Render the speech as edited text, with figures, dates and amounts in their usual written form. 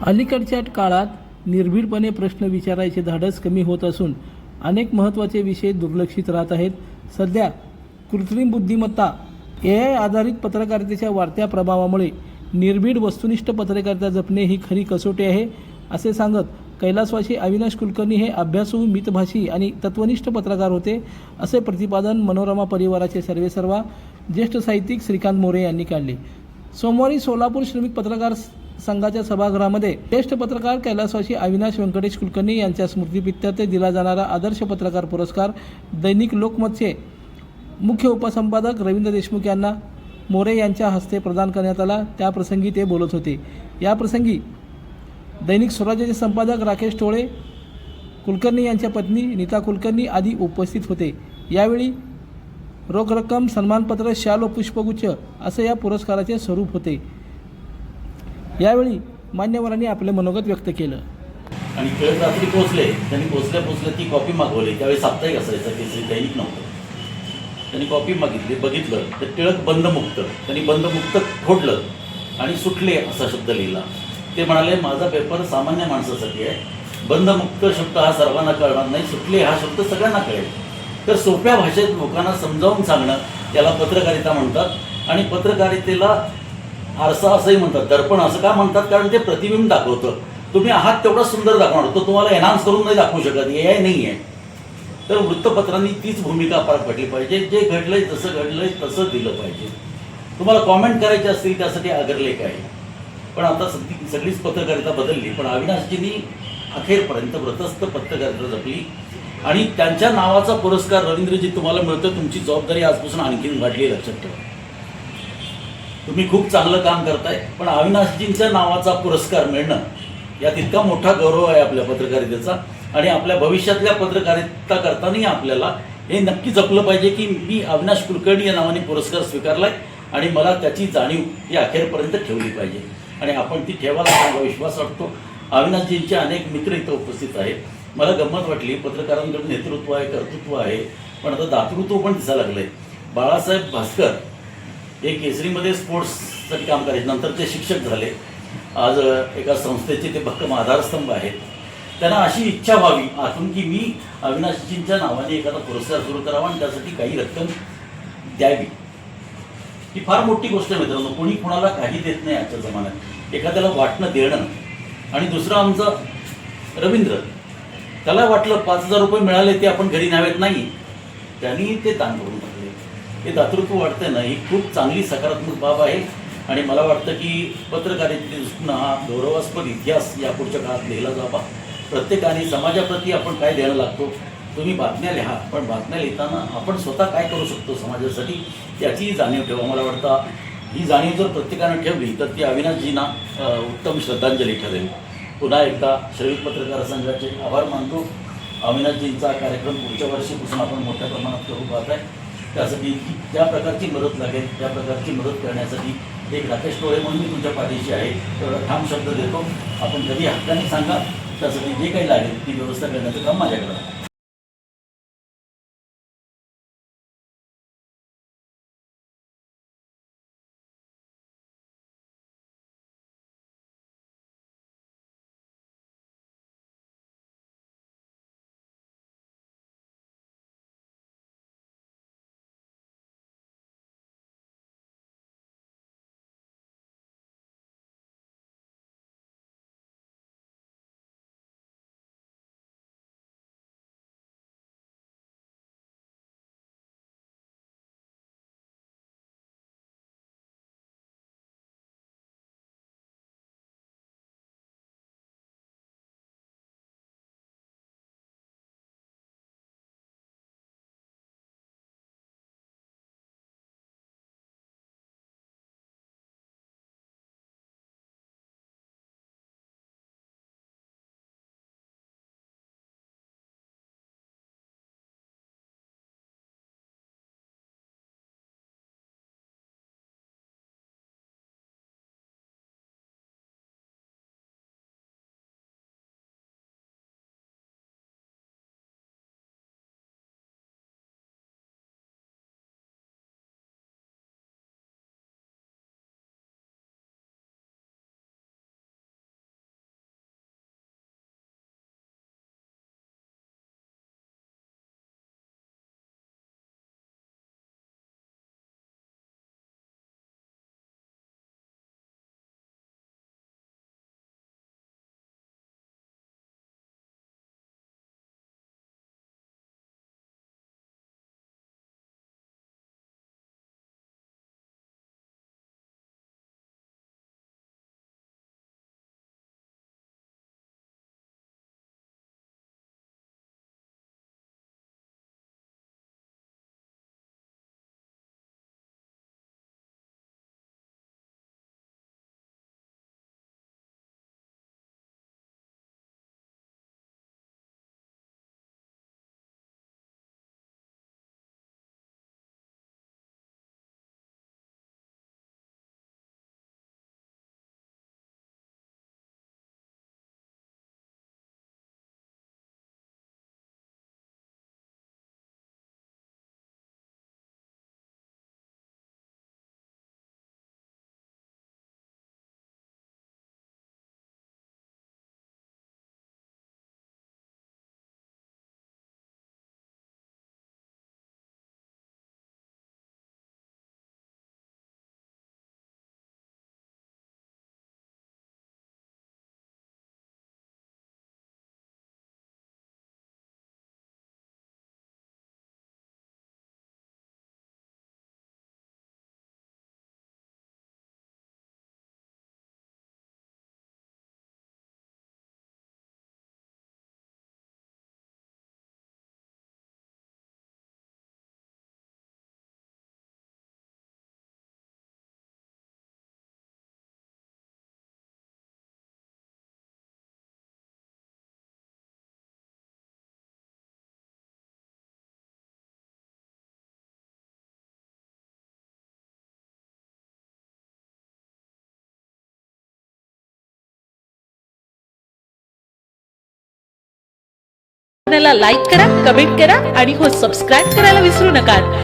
अलीकडच्या काळात निर्भीडपणे प्रश्न विचारायचे धाडस कमी होत असून अनेक महत्त्वाचे विषय दुर्लक्षित राहत आहेत. सध्या कृत्रिम बुद्धिमत्ता AI आधारित पत्रकारितेच्या वाढत्या प्रभावामुळे निर्भीड वस्तुनिष्ठ पत्रकारिता जपणे ही खरी कसोटी आहे, असे सांगत कैलासवासी अविनाश कुलकर्णी हे अभ्यासू, मितभाषी आणि तत्वनिष्ठ पत्रकार होते, असे प्रतिपादन मनोरमा परिवाराचे सर्वेसर्वा ज्येष्ठ साहित्यिक श्रीकांत मोरे यांनी काढले. सोमवारी सोलापूर श्रमिक पत्रकार संघाच्या सभागृहामध्ये ज्येष्ठ पत्रकार कैलासवासी अविनाश व्यंकटेश कुलकर्णी यांच्या स्मृतिप्रित्यर्थ दिला जाणारा आदर्श पत्रकार पुरस्कार दैनिक लोकमतचे मुख्य उपसंपादक रवींद्र देशमुख यांना मोरे यांच्या हस्ते प्रदान करण्यात आला. त्याप्रसंगी ते बोलत होते. याप्रसंगी दैनिक स्वराज्याचे संपादक राकेश टोळे, कुलकर्णी यांच्या पत्नी नीता कुलकर्णी आदी उपस्थित होते. यावेळी रोख रक्कम, सन्मानपत्र, शाल व पुष्पगुच्छ असं या पुरस्काराचे स्वरूप होते. यावेळी मान्यवरांनी आपले मनोगत व्यक्त केलं. आणि टिळक रात्री पोहोचले. त्यांनी पोहोचल्या ती कॉपी मागवली. त्यावेळी साप्ताहिक असायचं, केसरी दैनिक नव्हतं. त्यांनी कॉपी मागितली, बघितलं तर टिळक बंदमुक्त. त्यांनी बंदमुक्त फोडलं आणि सुटले असा शब्द लिहिला. ते म्हणाले, माझा पेपर सामान्य माणसासाठी आहे. बंदमुक्त शब्द हा सर्वांना कळणार नाही, सुटले हा शब्द सगळ्यांना कळेल. तर सोप्या भाषेत लोकांना समजावून सांगणं याला पत्रकारिता म्हणतात. आणि पत्रकारितेला आरसा असंही म्हणतात, दर्पण असं का म्हणतात? कारण ते प्रतिबिंब दाखवतं. तुम्ही आहात तेवढा सुंदर दाखवणार, तो तुम्हाला एनहान्स करून नाही दाखवू शकत. AI नाही आहे. तर वृत्तपत्रांनी तीच भूमिका पार पडली पाहिजे. जे घडलंय जसं घडलंय तसं दिलं पाहिजे. तुम्हाला कॉमेंट करायचे असतील त्यासाठी आगरलेख आहे. पण आता सगळीच पत्रकारिता बदलली. पण अविनाशजींनी अखेरपर्यंत व्रतस्थ पत्रकारिता जपली आणि त्यांच्या नावाचा पुरस्कार रवींद्रजी तुम्हाला मिळतो. तुमची जबाबदारी आजपासून आणखीन वाढली, लक्षात ठेवा. तुम्ही खूप चांगलं काम करताय, पण अविनाशजींच्या नावाचा पुरस्कार मिळणं यात इतका मोठा गौरव आहे आपल्या पत्रकारितेचा. आणि आपल्या भविष्यातल्या पत्रकारिता करतानाही आपल्याला हे नक्की जपलं पाहिजे की मी अविनाश कुलकर्णी या नावाने पुरस्कार स्वीकारलाय आणि मला त्याची जाणीव ही अखेरपर्यंत ठेवली पाहिजे. आणि आपण ती ठेवायला माझा विश्वास वाटतो. अविनाशजींचे अनेक मित्र इथं उपस्थित आहेत. मला गंमत वाटली, पत्रकारांकडे नेतृत्व आहे, कर्तृत्व आहे, पण आता दातृत्व पण दिसायला लागलंय. बाळासाहेब भास्कर हे केसरीमध्ये स्पोर्ट्ससाठी काम करायचे, नंतर ते शिक्षक झाले. आज एका संस्थेचे ते भक्कम आधारस्तंभ आहेत. त्यांना अशी इच्छा व्हावी आतून की मी अविनाशजींच्या नावाने एखादा पुरस्कार सुरू करावा आणि त्यासाठी काही रक्कम द्यावी. ही फार मोठी गोष्ट आहे मित्रांनो. कोणी कुणाला काही देत नाही आजच्या जमान्यात. एखाद्याला वाटणं देणं. आणि दुसरं आमचं रवींद्र, त्याला वाटलं 5,000 रुपये मिळाले ते आपण घरी न्यावेत, नाही, त्यांनी ते दान करून टाकले. हे दातृत्व वाटतं ना, ही खूप चांगली सकारात्मक बाब आहे. आणि मला वाटतं की पत्रकारितेच्या दृष्टीनं हा गौरवास्पद इतिहास यापुढच्या काळात लिहिला जावा. प्रत्येकाने समाजाप्रती आपण काय द्यायला लागतो. तुम्ही बातम्या लिहा, पण बातम्या लिहिताना आपण स्वतः काय करू शकतो समाजासाठी याचीही जाणीव ठेवा. मला वाटतं ही जाणीव जर प्रत्येकानं ठेवली तर ती अविनाशजींना उत्तम श्रद्धांजली ठरेल. पुन्हा एकदा श्रमिक पत्रकार संघाचे आभार मानतो. अविनाशजींचा कार्यक्रम पुढच्या वर्षीपासून आपण मोठ्या प्रमाणात करू पाहत आहे. त्यासाठी त्या प्रकारची मदत लागेल, त्या प्रकारची मदत करण्यासाठी एक राकेश टोळे म्हणून मी तुमच्या पाठीशी आहे. तेवढा ठाम शब्द देतो. आपण कधी हक्काने सांगा, त्यासाठी जे काही लागेल ती व्यवस्था करण्याचं काम माझ्याकडे आहे. चॅनलला लाईक करा, कमेंट करा आणि हो सबस्क्राईब करायला विसरू नका.